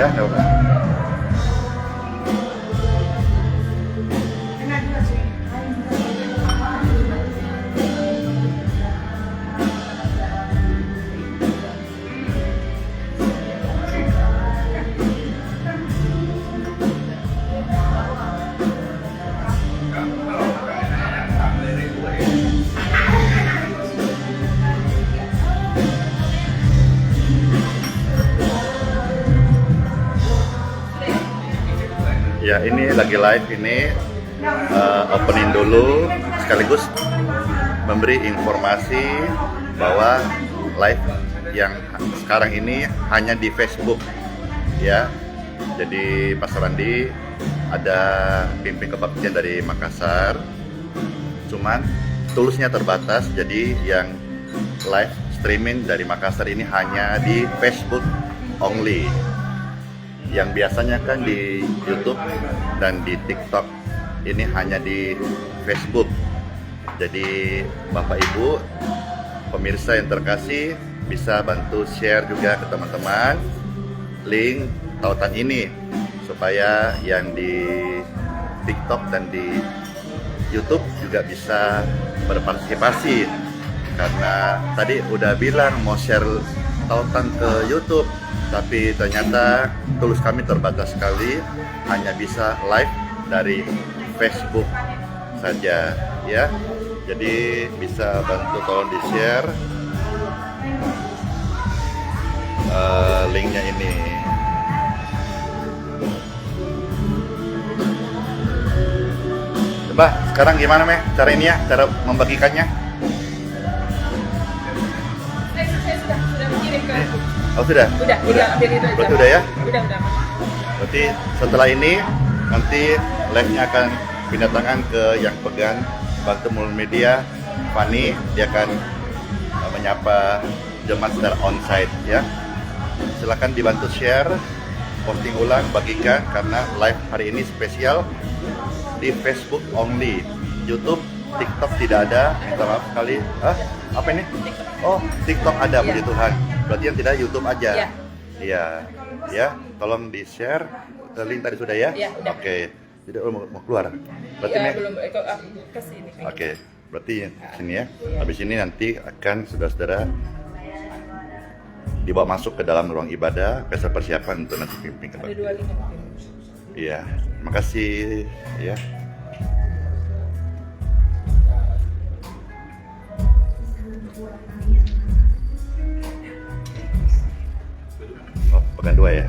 ya, nggak apa-apa. Ya, ini lagi live ini, opening dulu sekaligus memberi informasi bahwa live yang sekarang ini hanya di Facebook ya. Jadi Mas Randi ada pimpin kebaktian dari Makassar, cuman tulusnya terbatas, jadi yang live streaming dari Makassar ini hanya di Facebook only. Yang biasanya kan di YouTube dan di TikTok, ini hanya di Facebook. Jadi Bapak Ibu pemirsa yang terkasih bisa bantu share juga ke teman-teman link tautan ini supaya yang di TikTok dan di YouTube juga bisa berpartisipasi. Karena tadi udah bilang mau share tautan ke YouTube, tapi ternyata tulus kami terbatas sekali, hanya bisa live dari Facebook saja ya. Jadi bisa bantu tolong di share linknya ini. Coba sekarang gimana Meh cara ini ya, cara membagikannya? Sudah mengirim ke. Oh sudah? Udah ambil itu aja. Berarti udah ya? Udah. Berarti setelah ini nanti live-nya akan pindah tangan ke yang pegang bantu multimedia, Fani. Dia akan menyapa jemaat secara onsite ya. Silakan dibantu share, posting ulang, bagikan karena live hari ini spesial di Facebook only. YouTube, TikTok tidak ada. Minta maaf sekali. Apa ini? Oh, TikTok ada, puji Tuhan. Berarti yang tidak YouTube aja. Iya. Ya, tolong di-share link tadi sudah ya? Iya, udah. Oke. Jadi mau keluar. Berarti Ya, belum ke sini. Oke. Berarti sini ya. Habis ini nanti akan saudara-saudara dibawa masuk ke dalam ruang ibadah, persiapan untuk nanti pimpin Ada kebaktian. 2 link. Iya. Makasih ya. Oh, pegang 2 ya.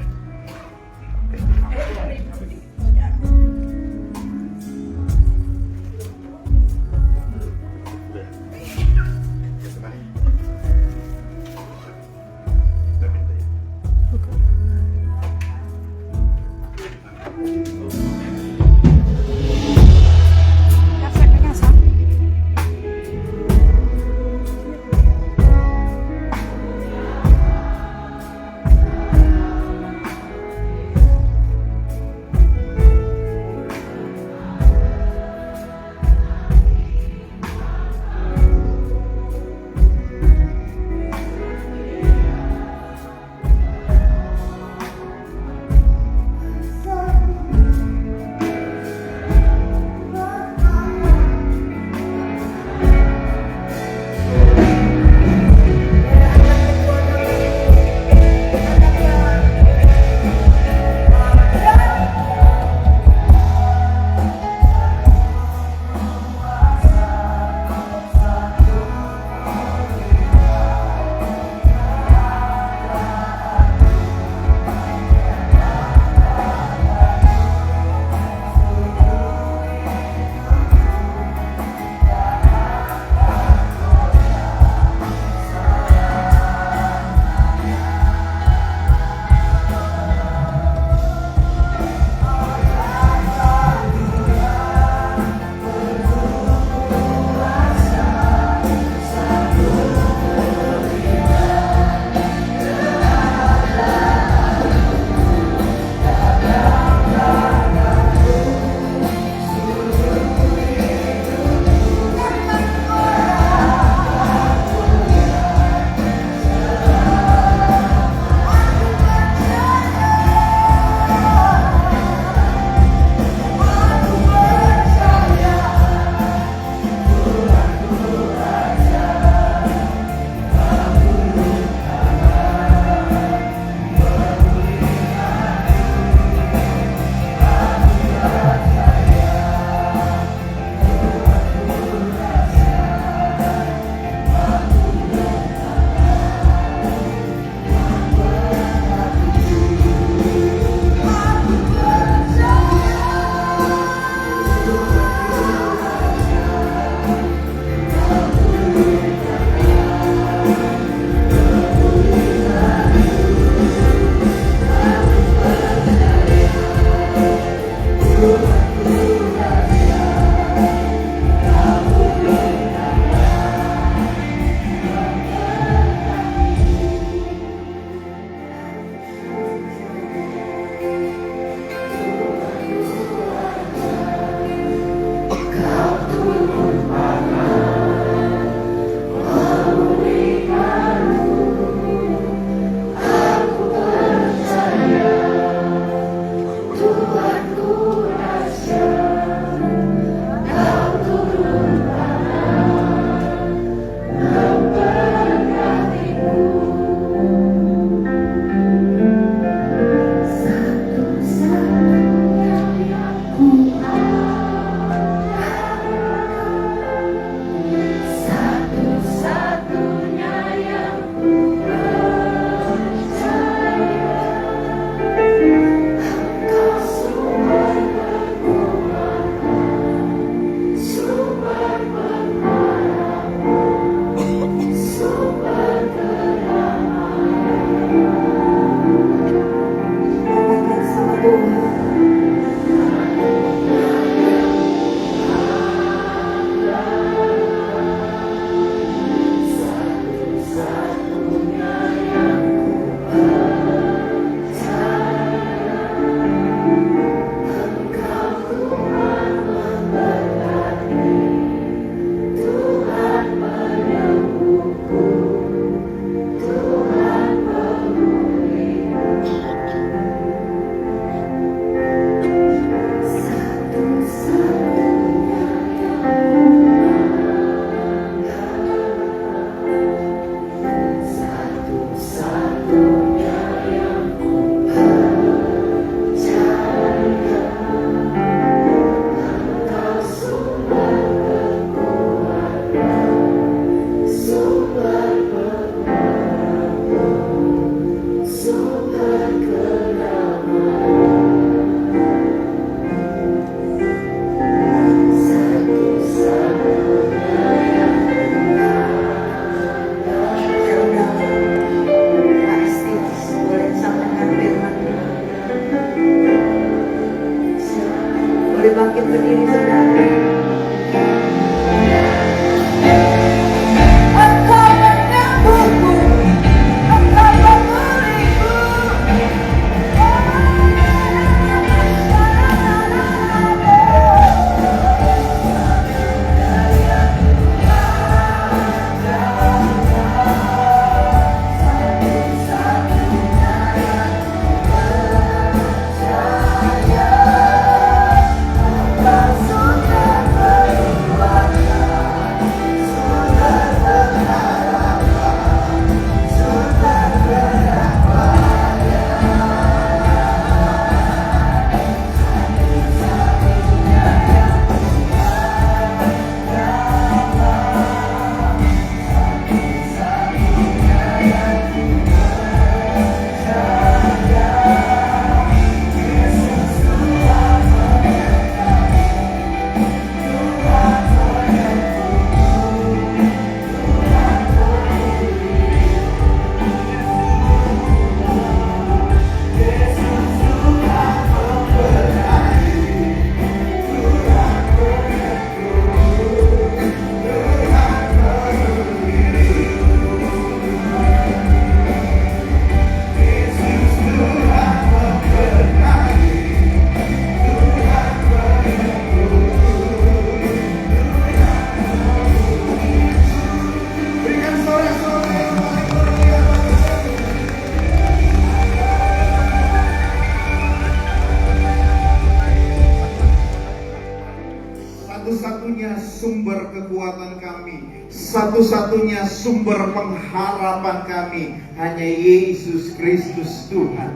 sumber kekuatan kami, satu-satunya sumber pengharapan kami hanya Yesus Kristus Tuhan.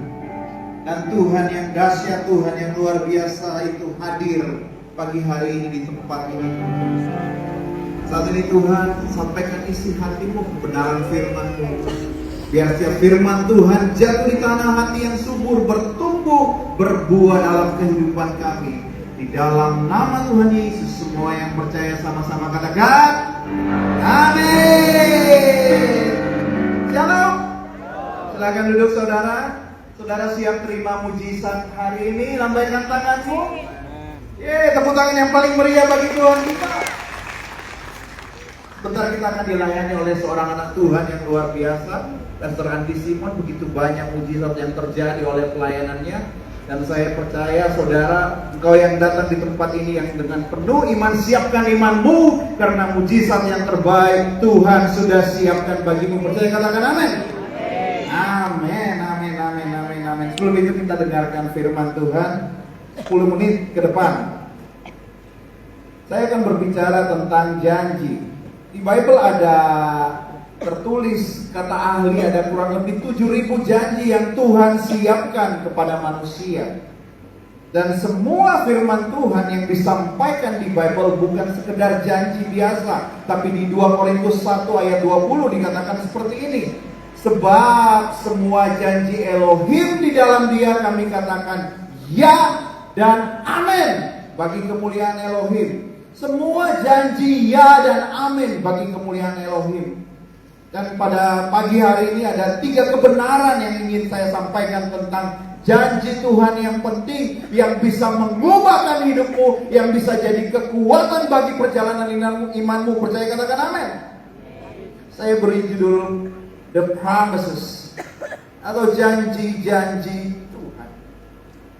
Dan Tuhan yang dahsyat, Tuhan yang luar biasa itu hadir pagi hari ini di tempat ini. Saat ini Tuhan, sampaikan isi hatimu, kebenaran firman-Mu. Biar setiap firman Tuhan jatuh di tanah hati yang subur, bertumbuh, berbuah dalam kehidupan kami. Di dalam nama Tuhan Yesus, semua yang percaya sama-sama katakan amin. Shalom. Silakan duduk saudara. Saudara siap terima mujizat hari ini? Lambaikan tanganmu. Tepuk tangan yang paling meriah bagi Tuhan kita. Bentar kita akan dilayani oleh seorang anak Tuhan yang luar biasa. Pastor Andi Simon, begitu banyak mujizat yang terjadi oleh pelayanannya. Dan saya percaya saudara, engkau yang datang di tempat ini yang dengan penuh iman, siapkan imanmu. Karena mujizat yang terbaik Tuhan sudah siapkan bagimu. Percaya, katakan amin. Amin, amin, amin, amin, amin. Sebelum itu kita dengarkan firman Tuhan 10 menit ke depan. Saya akan berbicara tentang janji. Di Bible ada tertulis, kata ahli, ada kurang lebih 7.000 janji yang Tuhan siapkan kepada manusia. Dan semua firman Tuhan yang disampaikan di Bible bukan sekedar janji biasa. Tapi di 2 Korintus 1 ayat 20 dikatakan seperti ini. Sebab semua janji Elohim di dalam Dia kami katakan ya dan amin bagi kemuliaan Elohim. Semua janji ya dan amin bagi kemuliaan Elohim. Dan pada pagi hari ini ada 3 kebenaran yang ingin saya sampaikan tentang janji Tuhan yang penting, yang bisa mengubahkan hidupmu, yang bisa jadi kekuatan bagi perjalanan imanmu. Percaya, katakan amin. Saya beri judul The Promises, atau janji-janji Tuhan.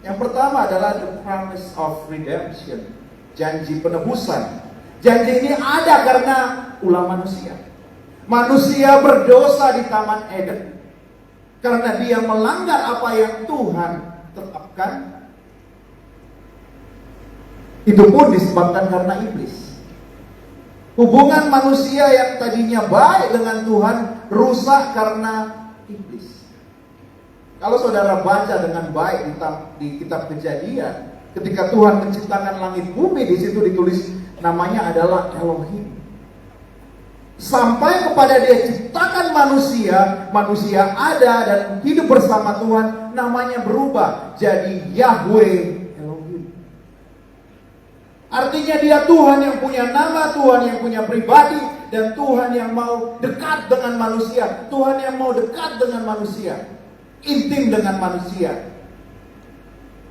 Yang pertama adalah The Promise of Redemption, janji penebusan. Janji ini ada karena ulah manusia. Manusia berdosa di Taman Eden karena dia melanggar apa yang Tuhan tetapkan. Itu pun disebabkan karena iblis. Hubungan manusia yang tadinya baik dengan Tuhan rusak karena iblis. Kalau saudara baca dengan baik di kitab Kejadian, ketika Tuhan menciptakan langit bumi, di situ ditulis namanya adalah Elohim. Sampai kepada Dia ciptakan manusia, manusia ada dan hidup bersama Tuhan, namanya berubah jadi Yahweh Elohim. Artinya Dia Tuhan yang punya nama, Tuhan yang punya pribadi, dan Tuhan yang mau dekat dengan manusia, Tuhan yang mau dekat dengan manusia, intim dengan manusia.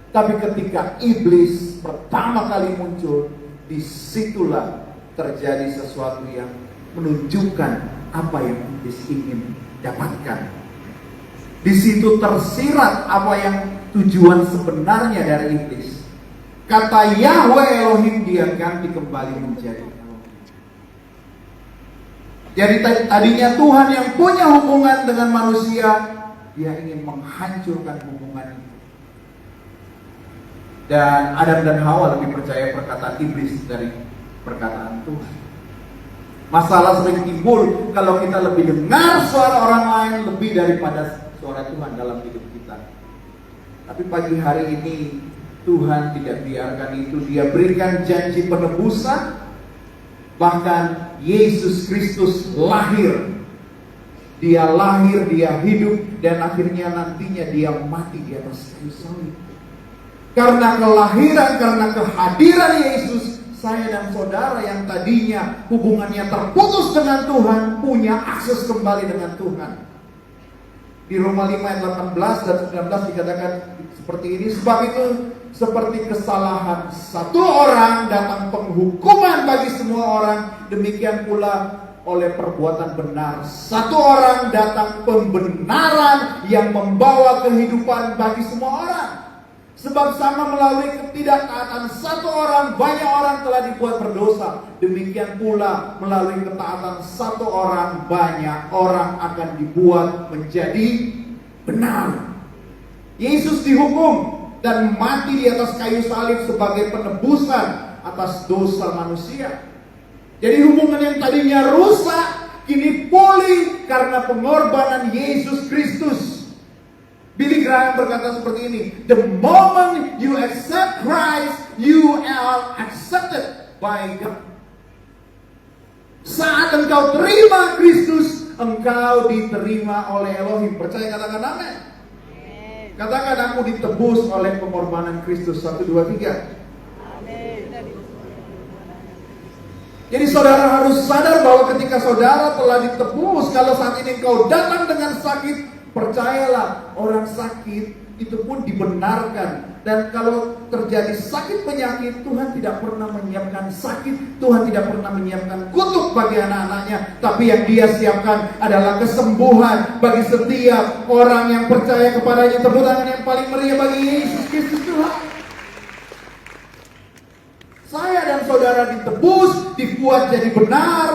Tapi ketika iblis pertama kali muncul, disitulah terjadi sesuatu yang menunjukkan apa yang iblis ingin dapatkan. Di situ tersirat apa yang tujuan sebenarnya dari iblis. Kata Yahweh Elohim dia ganti kembali menjadi Elohim. Jadi tadinya Tuhan yang punya hubungan dengan manusia, dia ingin menghancurkan hubungan itu. Dan Adam dan Hawa lebih percaya perkataan iblis dari perkataan Tuhan. Masalah sering timbul kalau kita lebih dengar suara orang lain lebih daripada suara Tuhan dalam hidup kita. Tapi pagi hari ini Tuhan tidak biarkan itu. Dia berikan janji penebusan. Bahkan Yesus Kristus lahir. Dia lahir, Dia hidup, dan akhirnya nantinya Dia mati di atas kayu salib. Karena kelahiran, karena kehadiran Yesus, saya dan saudara yang tadinya hubungannya terputus dengan Tuhan punya akses kembali dengan Tuhan. Di Roma 5 ayat 18 dan 19 dikatakan seperti ini. Sebab itu seperti kesalahan satu orang datang penghukuman bagi semua orang, demikian pula oleh perbuatan benar satu orang datang pembenaran yang membawa kehidupan bagi semua orang. Sebab sama melalui ketidaktaatan satu orang, banyak orang telah dibuat berdosa. Demikian pula melalui ketaatan satu orang, banyak orang akan dibuat menjadi benar. Yesus dihukum dan mati di atas kayu salib sebagai penebusan atas dosa manusia. Jadi hubungan yang tadinya rusak kini pulih karena pengorbanan Yesus Kristus. Billy Graham berkata seperti ini, the moment you accept Christ, you are accepted by God. Saat engkau terima Kristus, engkau diterima oleh Elohim. Percaya, katakan amin. Katakan, aku ditebus oleh pengorbanan Kristus. 1, 2, 3. Jadi saudara harus sadar bahwa ketika saudara telah ditebus, kalau saat ini engkau datang dengan sakit, percayalah, orang sakit itu pun dibenarkan. Dan kalau terjadi sakit penyakit, Tuhan tidak pernah menyiapkan sakit, Tuhan tidak pernah menyiapkan kutuk bagi anak-anaknya. Tapi yang Dia siapkan adalah kesembuhan bagi setiap orang yang percaya kepadanya. Tepuk tangan yang paling meriah bagi Yesus Kristus Tuhan. Saya dan saudara ditebus, dibuat jadi benar.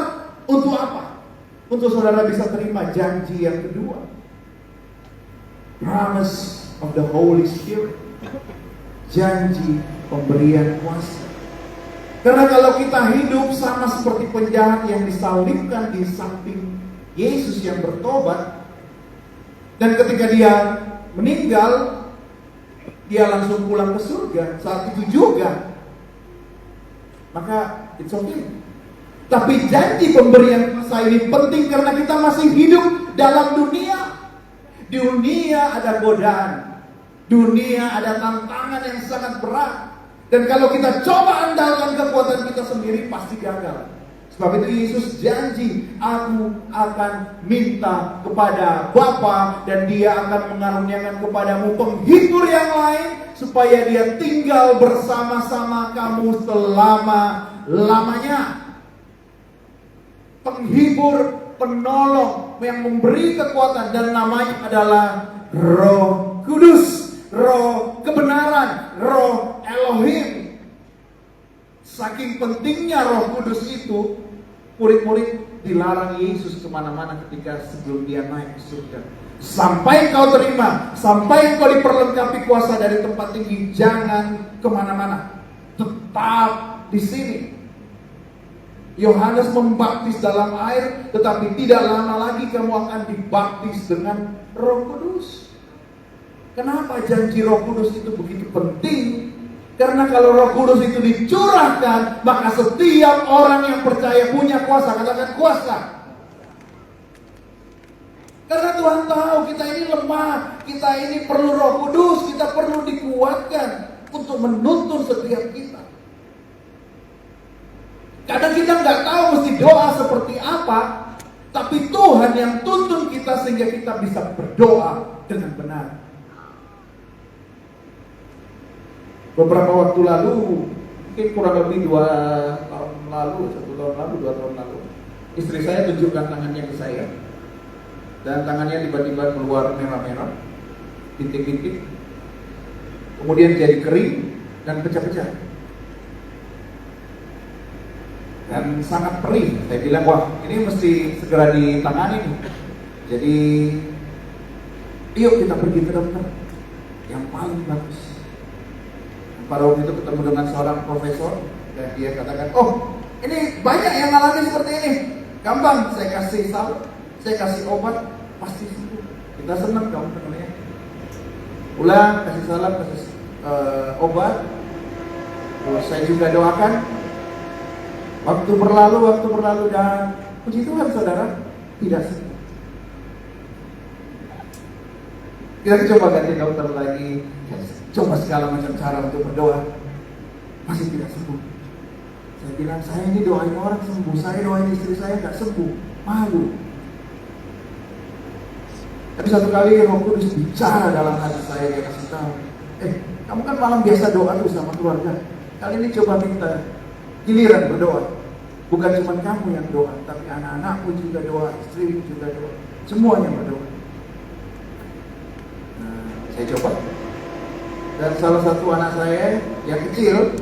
Untuk apa? Untuk saudara bisa terima janji yang kedua, promise of the Holy Spirit. Janji pemberian kuasa. Karena kalau kita hidup sama seperti penjahat yang disalibkan di samping Yesus yang bertobat, dan ketika dia meninggal, dia langsung pulang ke surga. Saat itu juga, maka it's okay. Tapi janji pemberian kuasa ini penting karena kita masih hidup dalam dunia. Di dunia ada godaan, dunia ada tantangan yang sangat berat. Dan kalau kita coba andalkan kekuatan kita sendiri, pasti gagal. Sebab itu Yesus janji, aku akan minta kepada Bapa dan Dia akan mengaruniakan kepadamu penghibur yang lain, supaya Dia tinggal bersama-sama kamu selama-lamanya. Penghibur, penolong yang memberi kekuatan, dan namanya adalah Roh Kudus, Roh kebenaran, Roh Elohim. Saking pentingnya Roh Kudus itu, murid-murid dilarang Yesus kemana-mana ketika sebelum Dia naik ke surga. Sampai engkau terima, sampai engkau diperlengkapi kuasa dari tempat tinggi, jangan kemana-mana, tetap di sini. Yohanes membaptis dalam air, tetapi tidak lama lagi kamu akan dibaptis dengan Roh Kudus. Kenapa janji Roh Kudus itu begitu penting? Karena kalau Roh Kudus itu dicurahkan, maka setiap orang yang percaya punya kuasa. Katakan kuasa. Karena Tuhan tahu kita ini lemah, kita ini perlu Roh Kudus, kita perlu dikuatkan untuk menuntun setiap kita. Kadang kita nggak tahu mesti doa seperti apa, tapi Tuhan yang tuntun kita sehingga kita bisa berdoa dengan benar. Beberapa waktu lalu, mungkin kurang lebih 2 tahun lalu, 1 tahun lalu, 2 tahun lalu, istri saya tunjukkan tangannya ke saya, dan tangannya tiba-tiba keluar merah-merah, titik-titik, kemudian jadi kering dan pecah-pecah. Dan sangat perih. Saya bilang, wah ini mesti segera ditangani nih. Jadi yuk kita pergi ke dokter yang paling bagus. Pada waktu itu ketemu dengan seorang profesor, dan dia katakan, oh ini banyak yang ngalamin seperti ini. Gampang, saya kasih salep, saya kasih obat, pasti sembuh. Kita senang kamu dengarnya. Pulang, kasih salep, kasih obat. Terus saya juga doakan. Waktu berlalu dan puji Tuhan saudara, tidak sembuh. Kita coba ganti dokter lagi, coba segala macam cara untuk berdoa, masih tidak sembuh. Saya bilang, saya ini doain orang sembuh, saya doain istri saya nggak sembuh, malu. Tapi satu kali Roh Kudus bicara dalam hati saya, dia kasih tahu, kamu kan malam biasa doa tuh sama keluarga, kali ini coba minta giliran berdoa. Bukan cuma kamu yang doa, tapi anak-anakku juga doa, istriku juga doa, semuanya berdoa. Nah, saya coba. Dan salah satu anak saya yang kecil,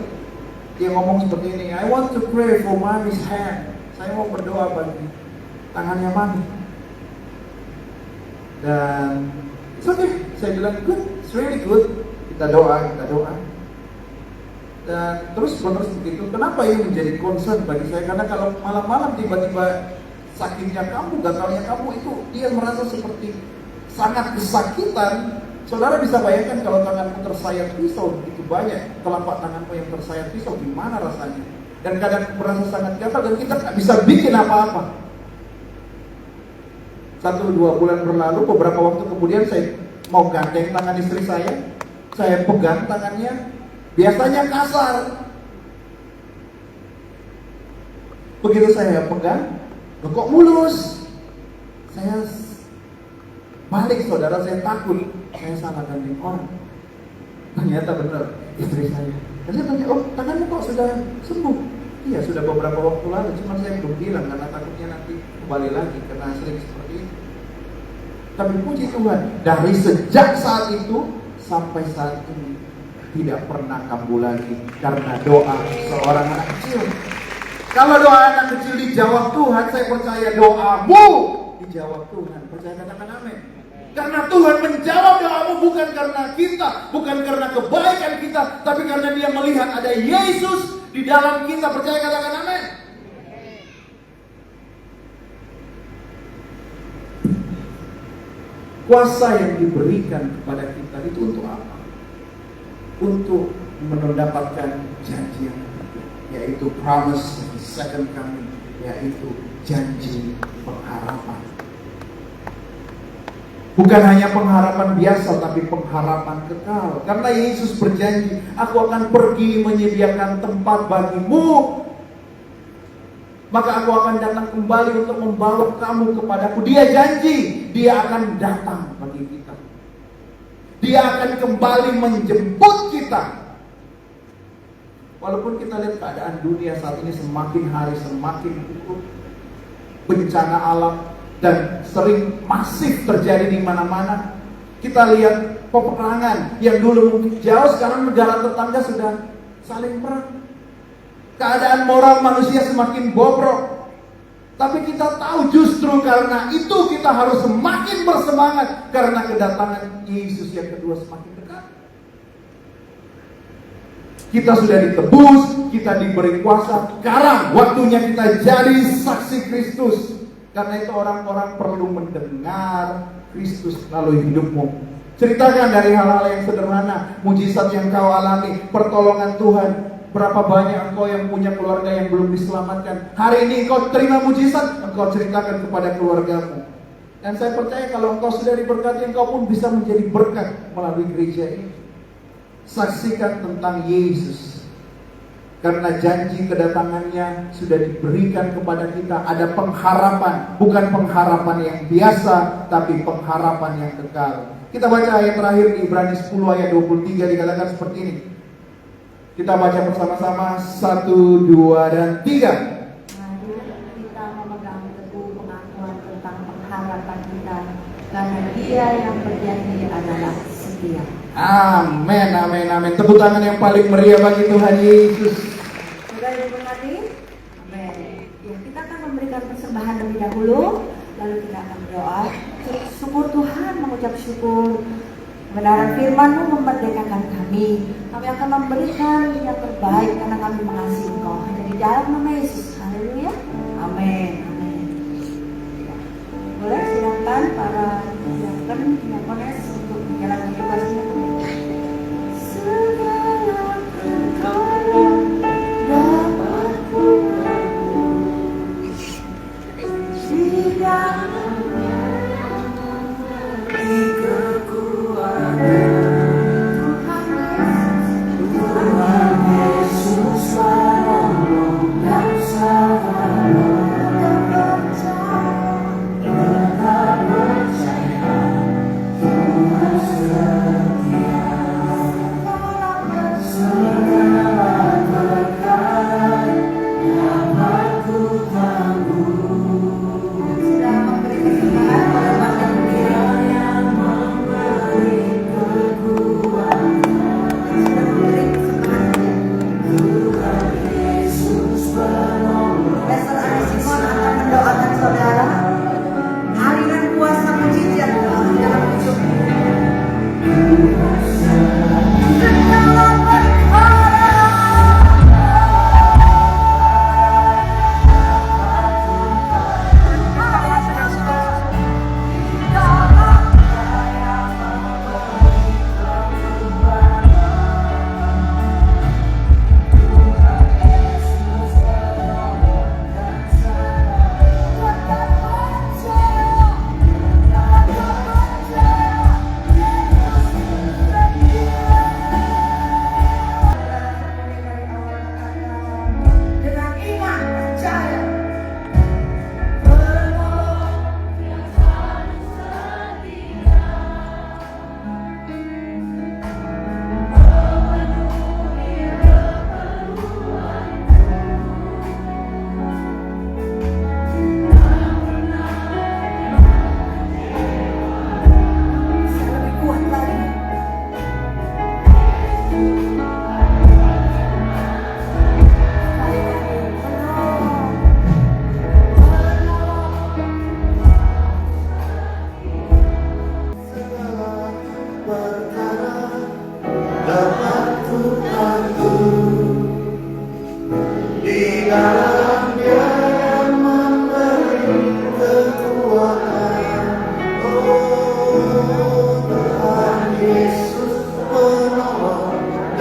dia ngomong seperti ini, I want to pray for mommy's hand. Saya mau berdoa bagi tangannya mami. Dan it's okay. Saya bilang, good, it's really good. Kita doa. Dan terus menerus begitu. Kenapa ini menjadi concern bagi saya? Karena kalau malam-malam tiba-tiba sakitnya kamu, gatalnya kamu, itu dia merasa seperti sangat kesakitan. Saudara bisa bayangkan kalau tanganmu tersayat pisau begitu banyak, telapak tanganmu yang tersayat pisau, gimana rasanya? Dan kadang merasa sangat gatal dan kita nggak bisa bikin apa-apa. 1-2 bulan berlalu, beberapa waktu kemudian saya mau gandeng tangan istri saya pegang tangannya, biasanya kasar. Begitu saya pegang, kok mulus. Saya balik, saudara, saya takut saya salah gandeng orang. Ternyata benar istri saya. Dan saya tanya, oh tanganmu kok sudah sembuh? Iya, sudah beberapa waktu lalu, cuma saya belum bilang karena takutnya nanti kembali lagi karena sering seperti itu. Tapi puji Tuhan, dari sejak saat itu sampai saat ini tidak pernah kambuh lagi karena doa seorang anak kecil. Kalau doa anak kecil dijawab Tuhan, saya percaya doamu dijawab Tuhan. Percaya, katakan amin. Karena Tuhan menjawab doamu bukan karena kita, bukan karena kebaikan kita, tapi karena Dia melihat ada Yesus di dalam kita. Percaya, katakan amin. Kuasa yang diberikan kepada kita itu untuk apa? Untuk mendapatkan janji yang ketiga, yaitu promise second coming, yaitu janji pengharapan. Bukan hanya pengharapan biasa, tapi pengharapan kekal. Karena Yesus berjanji, aku akan pergi menyediakan tempat bagimu, maka aku akan datang kembali untuk membawa kamu kepadaku. Dia janji, Dia akan datang bagi kita. Dia akan kembali menjemput kita. Walaupun kita lihat keadaan dunia saat ini semakin hari semakin buruk, bencana alam dan sering masif terjadi di mana-mana. Kita lihat peperangan yang dulu mungkin jauh, sekarang negara tetangga sudah saling perang. Keadaan moral manusia semakin bobrok. Tapi kita tahu justru karena itu kita harus semakin bersemangat, karena kedatangan Yesus yang kedua semakin dekat. Kita sudah ditebus, kita diberi kuasa. Sekarang waktunya kita jadi saksi Kristus. Karena itu orang-orang perlu mendengar Kristus melalui hidupmu. Ceritakan dari hal-hal yang sederhana, mujizat yang kau alami, pertolongan Tuhan. Berapa banyak engkau yang punya keluarga yang belum diselamatkan. Hari ini engkau terima mujizat, engkau ceritakan kepada keluargamu. Dan saya percaya kalau engkau sudah diberkati, engkau pun bisa menjadi berkat melalui gereja ini. Saksikan tentang Yesus. Karena janji kedatangannya sudah diberikan kepada kita. Ada pengharapan, bukan pengharapan yang biasa, tapi pengharapan yang kekal. Kita baca ayat terakhir di Ibrani 10 ayat 23, dikatakan seperti ini. Kita baca bersama-sama 1, 2, dan 3. Mari kita memegang teguh pengakuan tentang pengharapan kita, karena Dia yang berjanji adalah setia. Amin, amin, amin. Tepuk tangan yang paling meriah bagi Tuhan Yesus. Sudah diberkati? Amin. Ya, kita akan memberikan persembahan lebih dahulu, lalu kita akan berdoa. Syukur Tuhan, mengucap syukur. Kebenaran firman-Mu memerdekakan kami. Kami akan memberikan yang terbaik karena kami mengasihi Engkau. Hanya di dalam nama Yesus. Haleluya. Amin. Amin. Boleh silakan para diakon diakones untuk menjalankan tugasnya. Segala perkara dapat kuperbuat di dalam Tuhan Yesus menolong dan tetap percaya Tuhan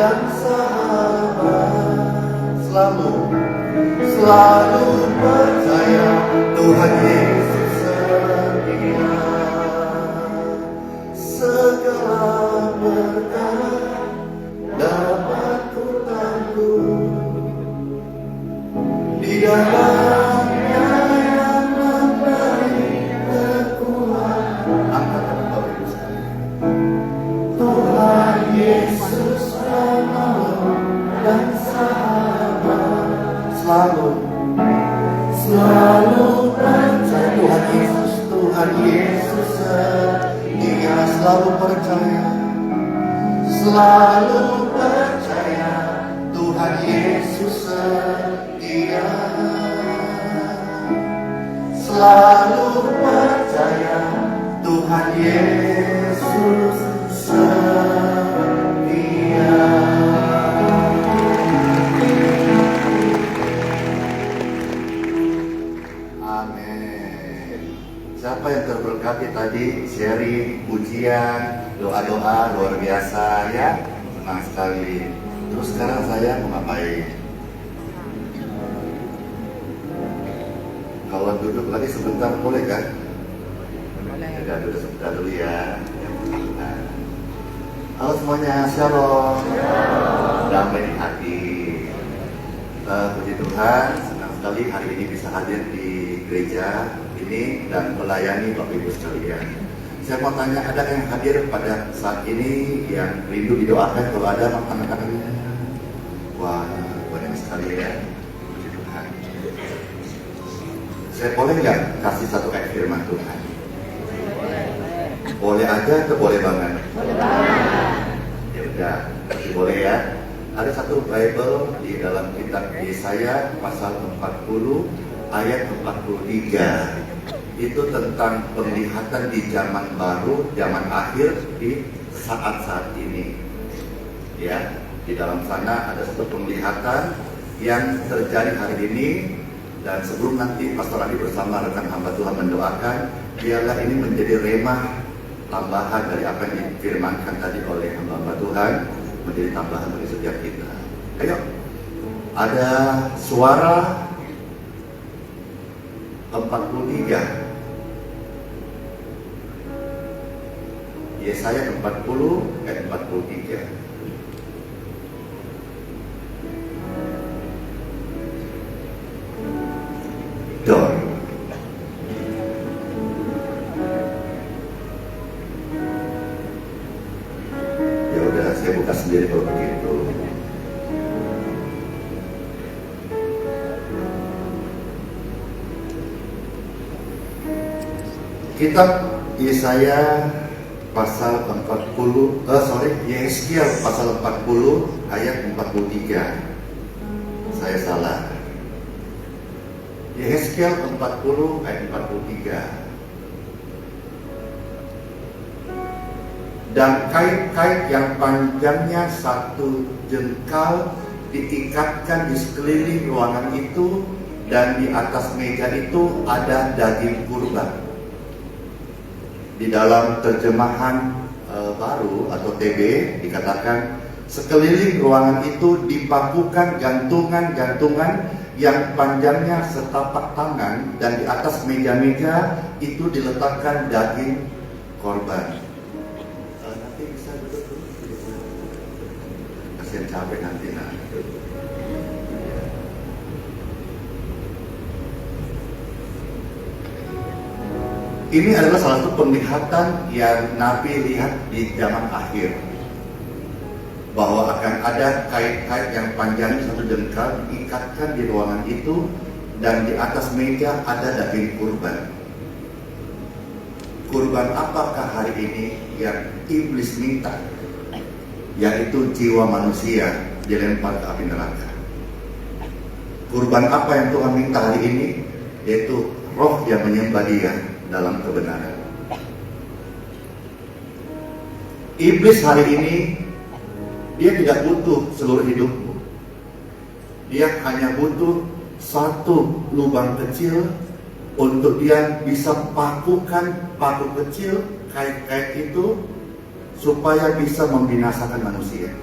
dan sahabat. Selalu percaya Tuhan Yesus setia. Segala perkara dapat ku tanggung di dalamnya yang memberi kekuatan. Angkat Bapak Ibu sekalian. Tuhan Yesus penolong dan sahabat. Selalu percaya Tuhan Yesus setia. Selalu percaya Tuhan Yesus setia. Selalu percaya Tuhan Yesus setia. Amin. Siapa yang terberkati tadi sharing, pujian, doa-doa luar biasa ya, senang sekali. Terus sekarang saya mau ngapain? Kalau duduk lagi sebentar boleh kan? Ya, duduk sebentar dulu ya. Nah. Halo semuanya, shalom. Damai di hati. Puji Tuhan, senang sekali hari ini bisa hadir di gereja ini dan melayani Bapak Ibu sekalian. Saya mau tanya, ada yang hadir pada saat ini yang rindu didoakan? Kalau ada, maka tangannya. Wah, banyak sekali ya. Puji Tuhan. Saya boleh nggak kasih satu ayat firman Tuhan? Boleh aja atau boleh banget? Boleh banget. Ya udah, boleh ya. Ada satu Bible di dalam kitab Yesaya pasal 40 ayat 43. Itu tentang penglihatan di zaman baru, zaman akhir, di saat-saat ini. Ya, di dalam sana ada satu penglihatan yang terjadi hari ini, dan sebelum nanti Pastor Adi bersama rekan hamba Tuhan mendoakan, biarlah ini menjadi remah tambahan dari apa yang difirmankan tadi oleh hamba Tuhan, menjadi tambahan bagi setiap kita. Ayo, ada suara 43. Yesaya 40 ayat 43. Door. Ya udah, saya buka sendiri kalau begitu. Kitab Yesaya pasal 40, Yesaya pasal 40 ayat 43. Saya salah. Yesaya 40 ayat 43. Dan kait-kait yang panjangnya 1 jengkal diikatkan di sekeliling ruangan itu, dan di atas meja itu ada daging kurban. Di dalam terjemahan baru atau TB dikatakan, sekeliling ruangan itu dipakukan gantungan-gantungan yang panjangnya setapak tangan, dan di atas meja-meja itu diletakkan daging korban. Nanti bisa duduk dulu. Kasihan capek nanti. Ini adalah salah satu penglihatan yang Nabi lihat di zaman akhir, bahwa akan ada kait-kait yang panjangnya 1 jengkal diikatkan di ruangan itu, dan di atas meja ada daging kurban. Kurban apakah hari ini yang iblis minta? Yaitu jiwa manusia dilempar ke api neraka. Kurban apa yang Tuhan minta hari ini? Yaitu roh yang menyembah Dia dalam kebenaran. Iblis hari ini, dia tidak butuh seluruh hidupmu. Dia hanya butuh satu lubang kecil untuk dia bisa pakukan paku kecil, kait-kait itu, supaya bisa membinasakan manusia.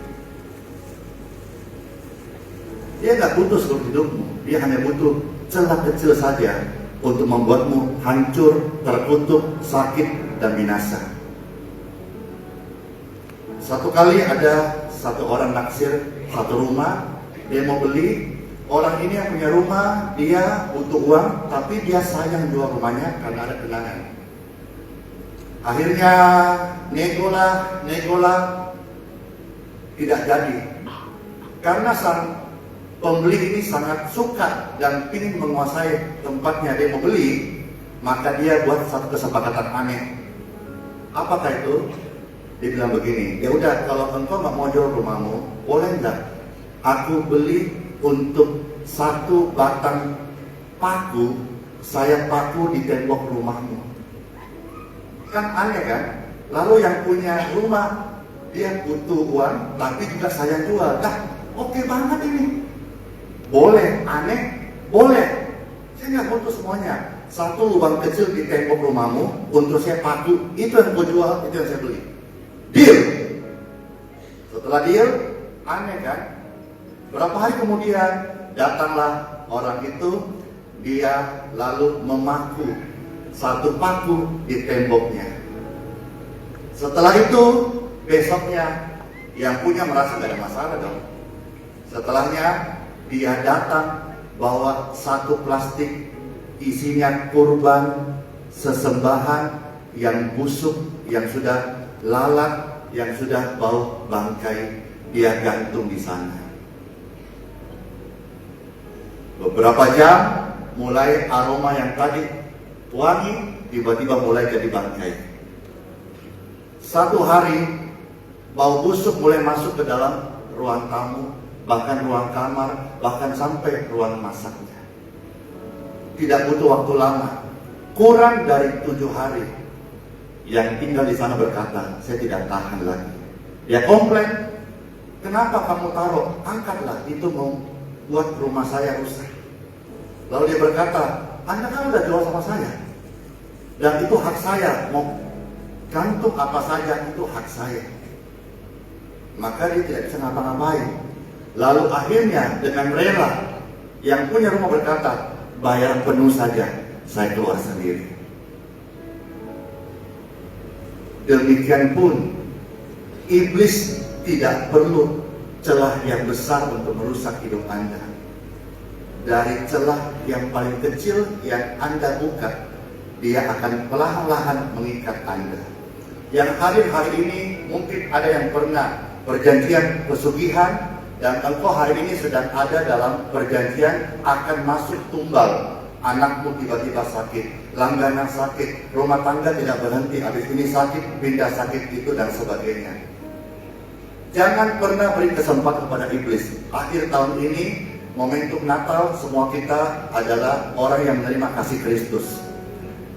Dia nggak butuh seluruh hidupmu, dia hanya butuh celah kecil saja untuk membuatmu hancur, terkutuk, sakit, dan binasa. Satu kali ada satu orang naksir satu rumah, dia mau beli. Orang ini yang punya rumah, dia butuh uang, tapi dia sayang jual rumahnya karena ada kenangan. Akhirnya nego tidak jadi. Karena sang pembeli ini sangat suka dan ingin menguasai tempatnya dia mau beli, maka dia buat satu kesepakatan aneh. Apakah itu? Dia bilang begini, ya udah kalau engkau nggak mau jual rumahmu, boleh nggak aku beli untuk satu batang paku, saya paku di tembok rumahmu. Kan aneh kan? Lalu yang punya rumah, dia butuh uang, tapi juga saya jual. Oke banget ini. Boleh, aneh, boleh. Saya nggak butuh semuanya. Satu lubang kecil di tembok rumahmu, untuk saya paku, itu yang gue jual, itu yang saya beli. Deal. Setelah deal, aneh kan? Berapa hari kemudian datanglah orang itu, dia lalu memaku satu paku di temboknya. Setelah itu besoknya yang punya merasa gak ada masalah dong. Setelahnya dia datang bawa satu plastik isinya kurban sesembahan yang busuk, yang sudah lalat, yang sudah bau bangkai, dia gantung di sana. Beberapa jam, mulai aroma yang tadi wangi, tiba-tiba mulai jadi bangkai. Satu hari, bau busuk mulai masuk ke dalam ruang tamu, bahkan ruang kamar, bahkan sampai ruang masaknya. Tidak butuh waktu lama, kurang dari 7 hari. Yang tinggal di sana berkata, saya tidak tahan lagi. Dia komplain, kenapa kamu taruh? Angkatlah, itu mau buat rumah saya rusak. Lalu dia berkata, Anda kan udah jual sama saya, dan itu hak saya, mau gantung apa saja itu hak saya. Maka dia tidak bisa ngapa-ngapain. Lalu akhirnya dengan rela, yang punya rumah berkata, bayar penuh saja, saya keluar sendiri. Demikian pun, iblis tidak perlu celah yang besar untuk merusak hidup Anda. Dari celah yang paling kecil yang Anda buka, dia akan perlahan-lahan mengikat Anda. Yang hadir hari ini, mungkin ada yang pernah perjanjian pesugihan, dan engkau hari ini sedang ada dalam perjanjian akan masuk tumbal. Anakmu tiba-tiba sakit, langganan sakit, rumah tangga tidak berhenti, habis ini sakit, pindah sakit itu dan sebagainya. Jangan pernah beri kesempatan kepada iblis. Akhir tahun ini, momentum Natal, semua kita adalah orang yang menerima kasih Kristus.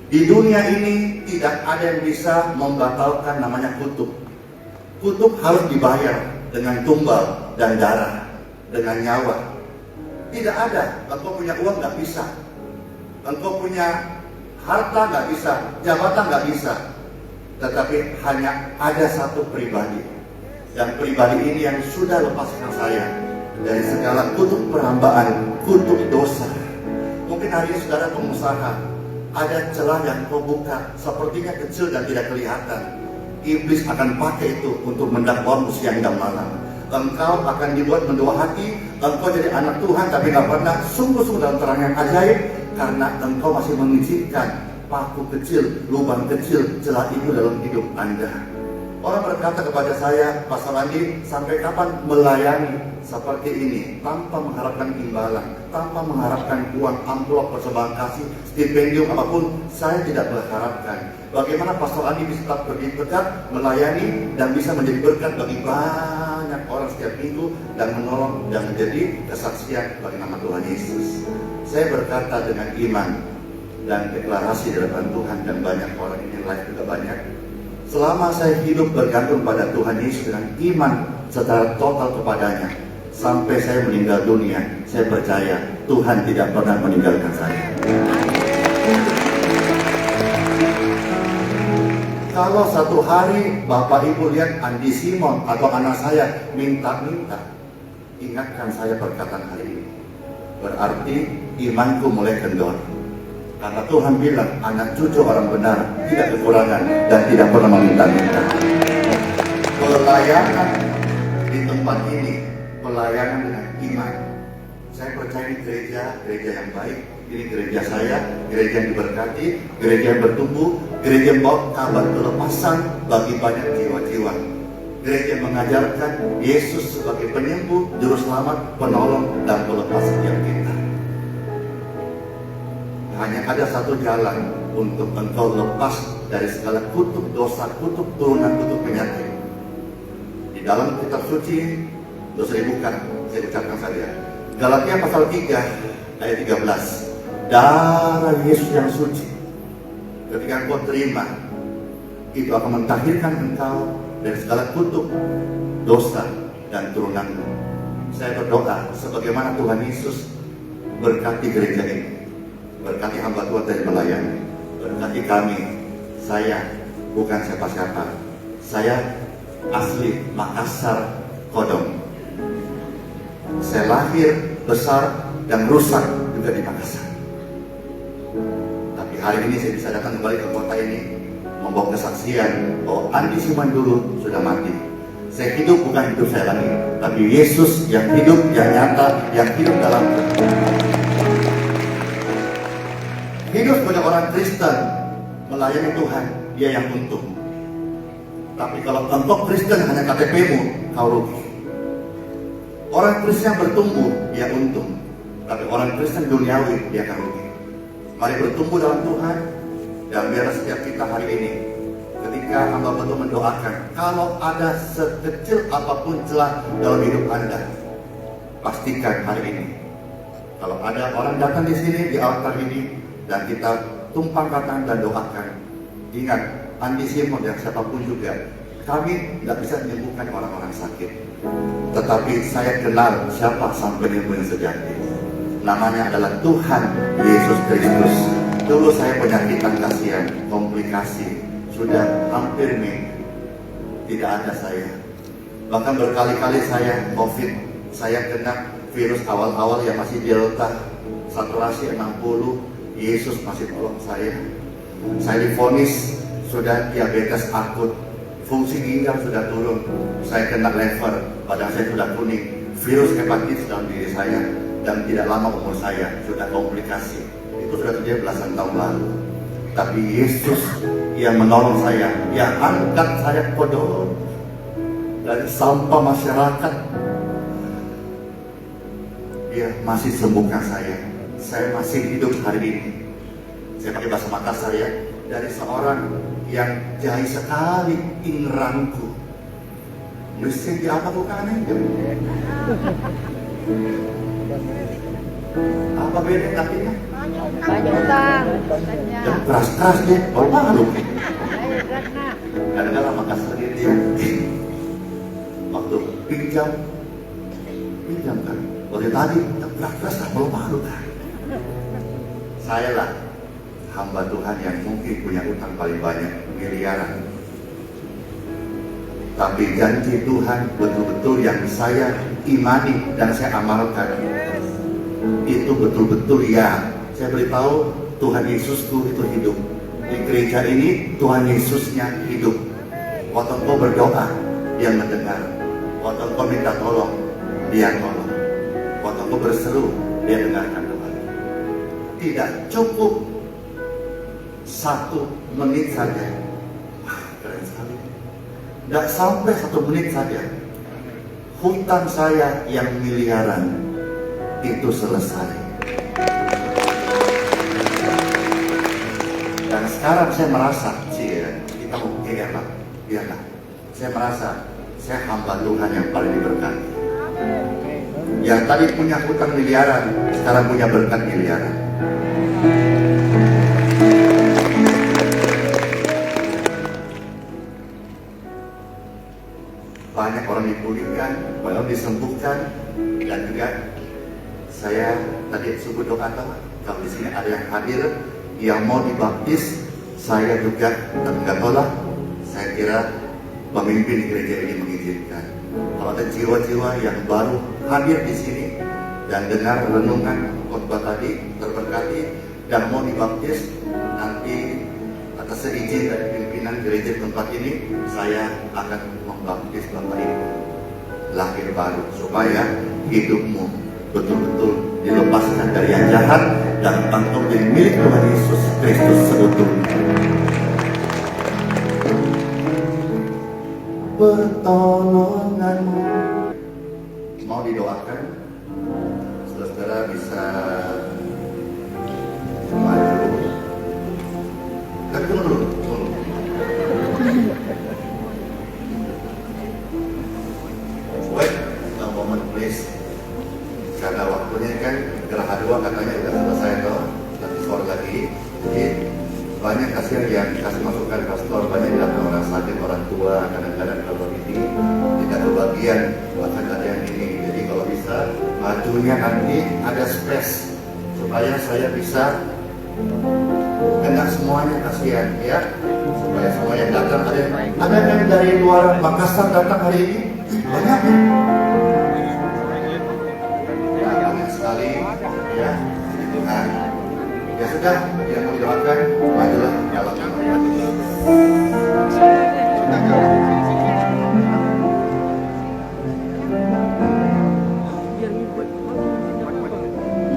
Di dunia ini tidak ada yang bisa membatalkan namanya kutuk. Kutuk harus dibayar dengan tumbal dan darah, dengan nyawa. Tidak ada, engkau punya uang nggak bisa, engkau punya harta nggak bisa, jabatan nggak bisa. Tetapi hanya ada satu pribadi, dan pribadi ini yang sudah lepaskan saya dari segala kutuk perhambaan, kutuk dosa. Mungkin hari ini saudara pengusaha, ada celah yang kau buka, sepertinya kecil dan tidak kelihatan. Iblis akan pakai itu untuk mendakwamu siang dan malam. Engkau akan dibuat mendua hati, engkau jadi anak Tuhan tapi gak pernah sungguh-sungguh dalam terang yang ajaib, karena engkau masih mengizinkan paku kecil, lubang kecil, celah itu dalam hidup Anda. Orang berkata kepada saya, Pastor Andi, sampai kapan melayani seperti ini tanpa mengharapkan imbalan, tanpa mengharapkan uang amplop persembahan kasih, stipendium apapun? Saya tidak berharapkan. Bagaimana Pastor Andi bisa tetap berdiri tegak, melayani, dan bisa menjadi berkat bagi banyak orang setiap minggu, dan menolong dan menjadi kesaksian bagi nama Tuhan Yesus? Saya berkata dengan iman dan deklarasi di hadapan Tuhan, dan banyak orang ini live juga banyak. Selama saya hidup bergantung pada Tuhan Yesus dengan iman secara total kepadanya, sampai saya meninggal dunia, saya percaya Tuhan tidak pernah meninggalkan saya. Kalau satu hari Bapak Ibu lihat Andi Simon atau anak saya minta-minta, ingatkan saya perkataan hari ini. Berarti imanku mulai kendor. Karena Tuhan bilang, anak cucu orang benar tidak kekurangan dan tidak pernah meminta-minta. Pelayanan di tempat ini, pelayanan dengan iman. Saya percaya ini gereja yang baik. Ini gereja saya, gereja yang diberkati, gereja yang bertumbuh, gereja yang membawa kabar kelepasan bagi banyak jiwa-jiwa. Gereja yang mengajarkan Yesus sebagai penyembuh, juru selamat, penolong, dan pelepas setiap kita. Hanya ada satu jalan untuk engkau lepas dari segala kutuk dosa, kutuk turunan, kutuk penyakit. Di dalam kitab suci, dosa dibuka, saya ucapkan saja. Galatia pasal 3 ayat 13. Darah Yesus yang suci, ketika engkau terima, itu akan mentahirkan engkau dari segala kutuk dosa dan turunanmu. Saya berdoa sebagaimana Tuhan Yesus berkati gereja ini, berkati hamba Tuhan dari melayani, berkati kami. Saya bukan siapa-siapa, saya asli Makassar Kodong. Saya lahir, besar, dan rusak juga di Makassar. Tapi hari ini saya bisa datang kembali ke kota ini, membawa kesaksian bahwa Andi Siman dulu sudah mati. Saya hidup bukan hidup saya lagi, tapi Yesus yang hidup, yang nyata, yang hidup dalam hidup sebagai orang Kristen, melayani Tuhan, dia yang untung. Tapi kalau engkau Kristen hanya KTP-mu, kau rugi. Orang Kristen yang bertumbuh, dia untung. Tapi orang Kristen duniawi, dia akan rugi. Mari bertumbuh dalam Tuhan. Dan biar setiap kita hari ini, ketika hamba betul mendoakan, kalau ada sekecil apapun celah dalam hidup Anda, pastikan hari ini, kalau ada orang datang di sini, di altar ini, dan kita tumpangkan tangan dan doakan, ingat, Andi Simon dan siapapun juga, kami tidak bisa menyembuhkan orang-orang sakit. Tetapi saya kenal siapa sang penyembuh yang sejati. Namanya adalah Tuhan Yesus Kristus. Dulu saya penyakitan kasihan, komplikasi, sudah hampir tidak ada saya. Bahkan berkali-kali saya COVID, saya kena virus awal-awal yang masih Delta, saturasi 60, Yesus masih tolong saya. Saya divonis sudah diabetes akut, fungsi ginjal sudah turun, saya kena lever, badan saya sudah kuning, virus hepatitis dalam diri saya, dan tidak lama umur saya sudah komplikasi. Itu sudah terjadi belasan tahun lalu. Tapi Yesus yang menolong saya, yang angkat saya kodok dari sampah masyarakat, dia masih sembuhkan saya. Saya masih hidup hari ini. Saya pakai bahasa Makassar ya, dari seorang yang jahil sekali ingrangku. Mesti di apa bukannya? Apa beda kakinya? Banyak utang. Yang keras-keras dia, baru malu. Kadang-kadang Makassar dia waktu pinjam kan. Waktu tadi keras-keras tak baru malu kan. Saya lah hamba Tuhan yang mungkin punya utang paling banyak, miliaran. Tapi janji Tuhan betul-betul yang saya imani dan saya amalkan, itu betul-betul ya. Saya beritahu Tuhan Yesusku itu hidup. Di gereja ini Tuhan Yesusnya hidup. Waktu engkau berdoa, dia mendengar. Waktu engkau minta tolong, dia tolong. Waktu engkau berseru, dia dengarkan doa. Tidak cukup 1 menit saja. Wah, keren sekali. Tidak sampai 1 menit saja, hutang saya yang miliaran itu selesai. Dan sekarang saya merasa, kita mau biarlah. Saya merasa saya hamba Tuhan yang paling diberkati. Yang tadi punya hutang miliaran, sekarang punya berkat miliaran. Banyak orang dipulihkan, banyak orang disembuhkan, dan juga saya tadi sebut doa kalau di sini ada yang hadir yang mau dibaptis, saya juga nggak tolak. Saya kira pemimpin gereja ini mengizinkan. Kalau ada jiwa-jiwa yang baru hadir di sini dan dengar renungan khotbah tadi terberkati dan mau dibaptis, nanti atas izin dari pimpinan gereja tempat ini, saya akan membaptis Bapak Ibu lahir baru supaya hidupmu betul-betul dilepaskan dari yang jahat dan engkau menjadi milik Tuhan Yesus Kristus seutuhnya. Pertolonganmu mau didoakan, saudara bisa maju. Tapi tunggu dulu. Wait a moment please. Karena waktunya kan geraha 2 katanya udah selesai toh, nanti sore lagi. Jadi banyak kasihan yang kasih masukan pastor, banyak datang orang sakit, orang tua, kadang-kadang kalau ini tidak kebagian, bahkan ada yang ini. Jadi kalau bisa majunya nanti ada space supaya saya bisa enak semuanya, kasihan ya, supaya semua yang datang ada yang dari luar Makassar datang hari ini banyak sekali ya, itu kan ya sudah, yang mau didoakan majulah kalau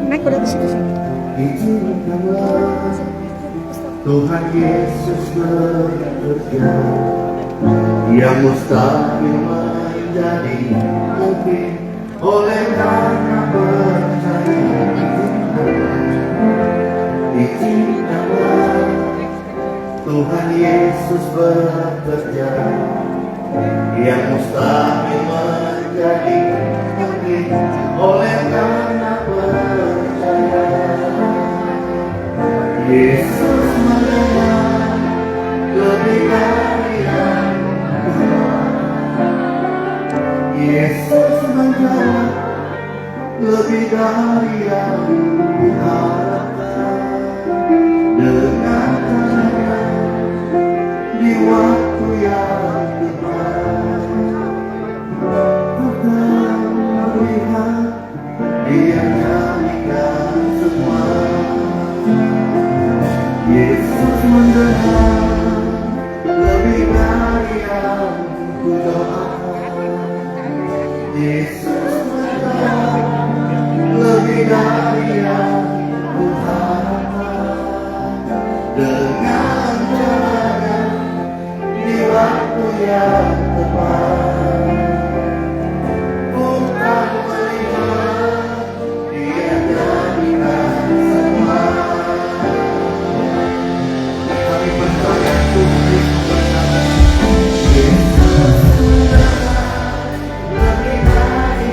Naik udah di situ sih. Izinkanlah Tuhan Yesus bekerja yang mustahil menjadi mungkin oleh karena percaya. Izinkanlah Tuhan Yesus bekerja yang mustahil menjadi mungkin oleh karena percaya. Yesus mengenal lebih dari yang Yesus menjawab lebih dari yang kuharapkan. Dengan tangannya di waktu yang tepat, akan melihat Dia jadikan semua. Yesus mendengar lebih dari yang kudoakan. Yesus mendengar lebih dari yang kuharapkan. Dengan caranya di waktu yang tepat, bukan melihat Dia jadikan semua. Kami percaya Tuhan bersama. Yesus mendengar lebih dari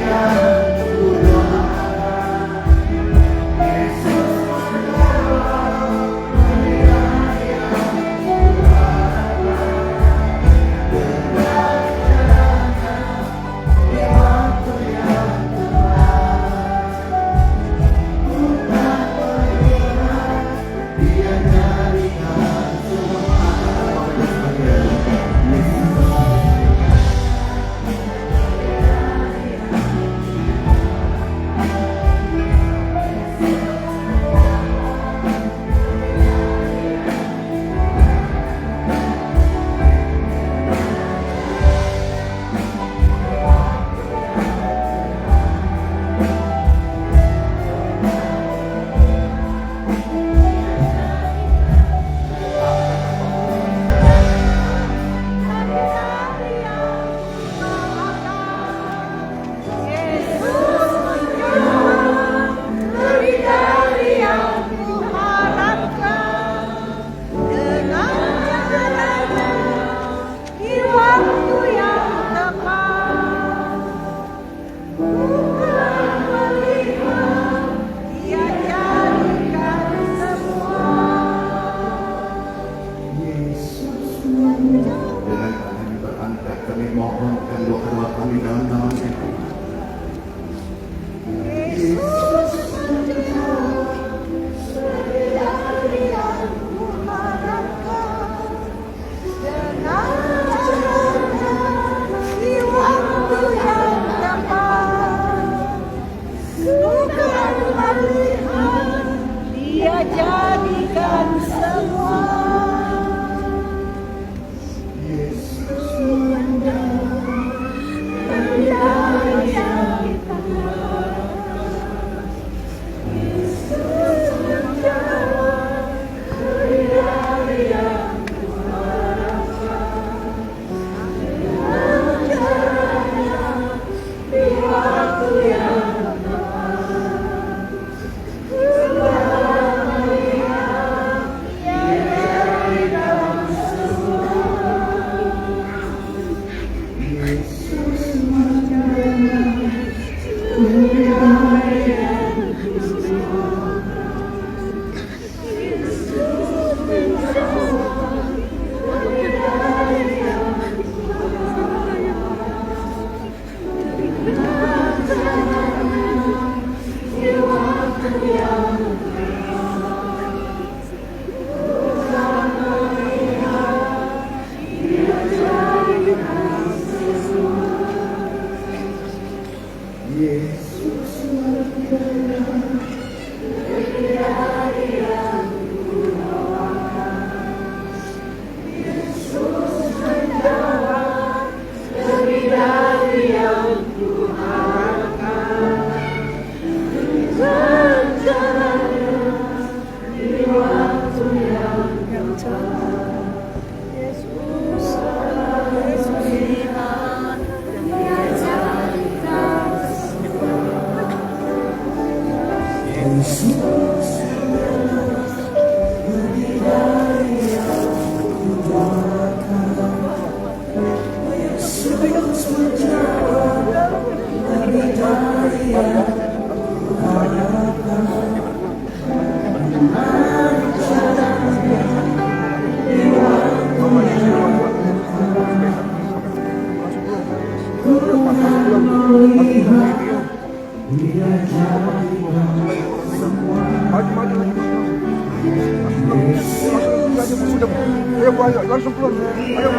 Langsung keluar. Ayo.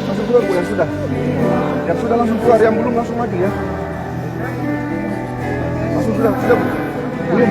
Langsung keluar Bu, yang sudah. Yang sudah langsung keluar, yang belum langsung maju ya. Langsung sudah Bu. Belum.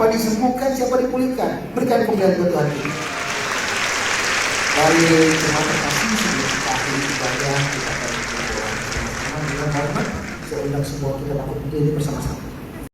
Siapa disembuhkan, siapa dipulihkan. Berikan kemuliaan buat Tuhan kita. Mari terima kasih sebelum kita akhiri ibadah, kita akan berdoa bersama-sama dengan hormat. Saya undang semua kita lakukan ini bersama-sama.